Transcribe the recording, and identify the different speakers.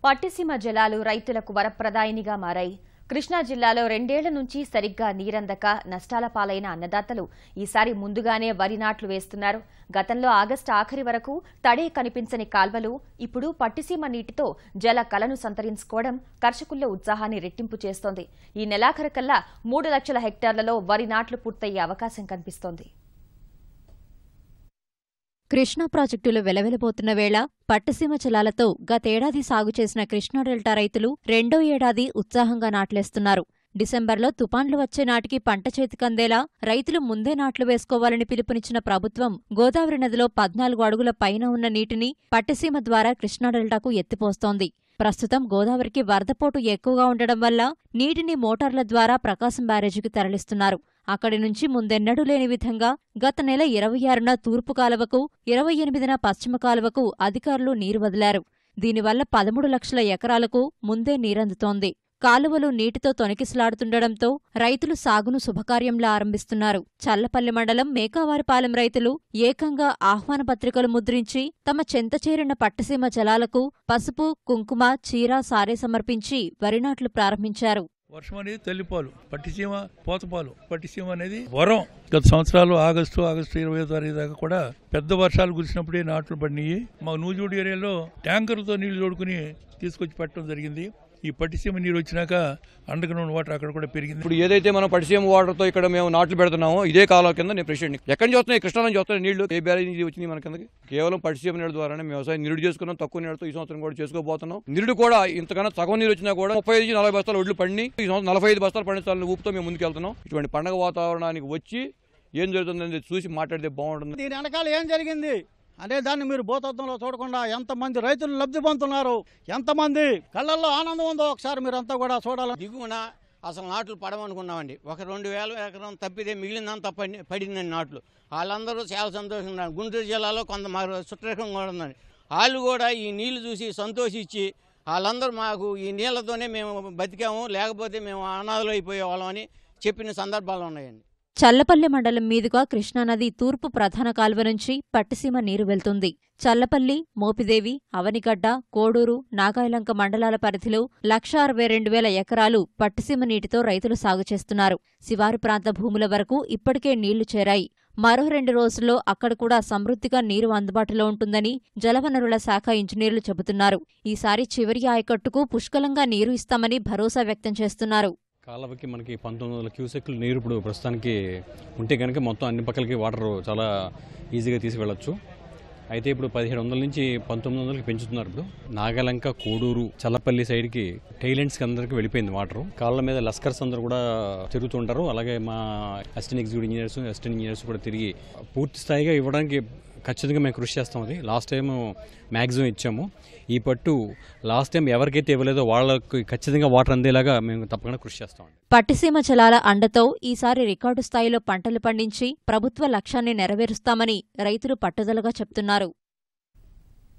Speaker 1: పట్టిసీమ జలాలు రైతులకు వరప్రదాయినిగా మారాయి. కృష్ణా జిల్లాలో 2 ఏళ్ల నుంచి సరిగ్గా నీరందక నష్టాల పాలైన అన్నదాతలు ఈసారి ముందుగానే వరి నాట్లు వేస్తున్నారు. గతంలో ఆగస్టు ఆఖరి వరకు తడే కనిపించని కాల్వలు ఇప్పుడు పట్టిసీమ నీటితో జల కలను సంతరించుకోవడం కర్షకుల్లో ఉత్సాహాన్ని రెట్టింపు చేస్తోంది. ఈ నెలాఖరుకల్లా 3 లక్షల హెక్టార్లలో వరి నాట్లు పూర్తయ్యే అవకాశం కనిపిస్తోంది.
Speaker 2: కృష్ణా ప్రాజెక్టులు వెలవెలబోతున్న వేళ పట్టిసీమ జలాలతో గతేడాది సాగు చేసిన కృష్ణా డెల్టా రైతులు రెండో ఏడాది ఉత్సాహంగా నాట్లేస్తున్నారు. డిసెంబర్లో తుపాన్లు వచ్చే నాటికి పంట చేతికందేలా రైతులు ముందే నాట్లు వేసుకోవాలని పిలుపునిచ్చిన ప్రభుత్వం గోదావరి నదిలో 14 అడుగుల పైన ఉన్న నీటిని పట్టిసీమ ద్వారా కృష్ణా డెల్టాకు ఎత్తిపోస్తోంది. ప్రస్తుతం గోదావరికి వరదపోటు ఎక్కువగా ఉండడం వల్ల నీటిని మోటార్ల ద్వారా ప్రకాశం బ్యారేజీకి తరలిస్తున్నారు. అక్కడి నుంచి ముందెన్నడూ లేని విధంగా గత నెల 26న తూర్పు కాలువకు, 28న పశ్చిమ కాలువకు అధికారులు నీరు వదిలారు. దీనివల్ల 13 లక్షల ఎకరాలకు ముందే నీరందుతోంది. కాలువలు నీటితో తొణికిసలాడుతుండటంతో రైతులు సాగును శుభకార్యంలా ఆరంభిస్తున్నారు. చల్లపల్లి మండలం మేకావారిపాలెం రైతులు ఏకంగా ఆహ్వాన పత్రికలు ముద్రించి తమ చెంతచేరిన పట్టిసీమ జలాలకు పసుపు, కుంకుమ, చీర, సారే సమర్పించి వరినాట్లు ప్రారంభించారు.
Speaker 3: వర్షం అనేది తల్లిపాలు, పట్టిసీమ పోతపాలు. పట్టిసీమ అనేది వరం. గత సంవత్సరాలు ఆగస్టు 20వ తారీఖు దాకా కూడా పెద్ద వర్షాలు కురిసినప్పుడే నాట్లు పడినాయి. మా నూజూడు ఏరియాలో ట్యాంకర్లతో నీళ్లు తోడుకుని తీసుకొచ్చి పెట్టడం జరిగింది. ఈ పట్టిసీమ నీరు వచ్చినాక అండర్గ్రౌండ్ వాటర్ అక్కడ కూడా పెరిగింది.
Speaker 4: ఇప్పుడు ఏదైతే మనం పట్టిసీమ వాటర్ తో ఇక్కడ మేము నాట్లు పెడుతున్నామో ఇదే కాలం కింద నేను ప్రెసిడెంట్. ఎక్కడి నుంచి వస్తున్నాయి? కృష్ణా నుంచి వస్తున్నాయి నీళ్లు. ఏ బ్యారేజ్ నుంచి వచ్చింది మన కిందకి? కేవలం పట్టిసీమ నీళ్ళ ద్వారానే వ్యవసాయం నిరుడు చేసుకున్నాం. తక్కువ నీళ్ళతో ఈ సంవత్సరం కూడా చేసుకోబోతున్నాం. నిరుడు కూడా ఇంతకన్నా సగం నీరు వచ్చినా కూడా 35-40 బస్తాలు ఒడ్లు పండి ఈ సంవత్సరం 45 బస్తాలు పండించాలని ఊపుతో మేము ముందుకెళ్తున్నాం. ఇటువంటి పండగ వాతావరణానికి వచ్చి ఏం జరుగుతుందని చూసి మాట్లాడితే బాగుంటుంది.
Speaker 5: దీని వెనకాల ఏం జరిగింది అనే దాన్ని మీరు భూతత్వంలో చూడకుండా ఎంతమంది రైతులు లబ్ధి పొందుతున్నారు, ఎంతమంది కళ్ళల్లో ఆనందం ఉందో ఒకసారి మీరు అంతా కూడా చూడాలి.
Speaker 6: దిగువన అసలు నాట్లు పడమనుకున్నామండి. ఒక 2000 ఎకరం తప్పితే మిగిలినంత పడిందండి నాట్లు. వాళ్ళందరూ చాలా సంతోషంగా ఉన్నారు. గుంటూరు జిల్లాలో కొంత మా చుట్టరికం కూడా ఉందండి. వాళ్ళు కూడా ఈ నీళ్లు చూసి సంతోషించి వాళ్ళందరూ మాకు ఈ నీళ్లతోనే మేము బతికాము, లేకపోతే మేము అనాథలు అయిపోయేవాళ్ళం అని చెప్పిన సందర్భాలు ఉన్నాయండి.
Speaker 2: చల్లపల్లి మండలం మీదుగా కృష్ణానది తూర్పు ప్రధాన కాల్వ నుంచి పట్టిసీమ నీరు వెళ్తుంది. చల్లపల్లి, మోపిదేవి, అవనిగడ్డ, కోడూరు, నాగాయలంక మండలాల పరిధిలో 1,62,000 ఎకరాలు పట్టిసీమ నీటితో రైతులు సాగు చేస్తున్నారు. శివారు ప్రాంత భూముల వరకు ఇప్పటికే నీళ్లు చేరాయి. మరో 2 రోజుల్లో అక్కడ కూడా సమృద్ధిగా నీరు అందుబాటులో ఉంటుందని జలవనరుల శాఖ ఇంజనీర్లు చెబుతున్నారు. ఈసారి చివరి ఆయకట్టుకు పుష్కలంగా నీరు ఇస్తామని భరోసా వ్యక్తం చేస్తున్నారు.
Speaker 7: కాలువకి మనకి 1900 క్యూసెక్లు నీరు ఇప్పుడు ప్రస్తుతానికి ఉంటే కనుక మొత్తం అన్ని పక్కలకి వాటర్ చాలా ఈజీగా తీసుకువెళ్ళొచ్చు. అయితే ఇప్పుడు 1700 నుంచి 1900కి పెంచుతున్నారు. ఇప్పుడు నాగలంక, కోడూరు, చల్లపల్లి సైడ్కి టైలెంట్స్కి అందరికి వెళ్ళిపోయింది వాటర్. కాళ్ళ మీద లస్కర్స్ అందరూ కూడా తిరుగుతుంటారు. అలాగే మా assistant executive engineers, assistant engineers కూడా తిరిగి పూర్తి స్థాయిగా ఇవ్వడానికి ఖచ్చితంగా మేము కృషి చేస్తాం. అది లాస్ట్ టైం మ్యాక్సిమం ఇచ్చాము. ఈ పట్టు లాస్ట్ టైం ఎవరికైతే ఇవ్వలేదో వాళ్ళకి ఖచ్చితంగా వాటర్ అందేలాగా మేము తప్పకుండా కృషి చేస్తాం.
Speaker 2: పట్టిసీమ జలాల అండతో ఈసారి రికార్డు స్థాయిలో పంటలు పండించి ప్రభుత్వ లక్ష్యాన్ని నెరవేరుస్తామని రైతులు పట్టుదలగా చెప్తున్నారు.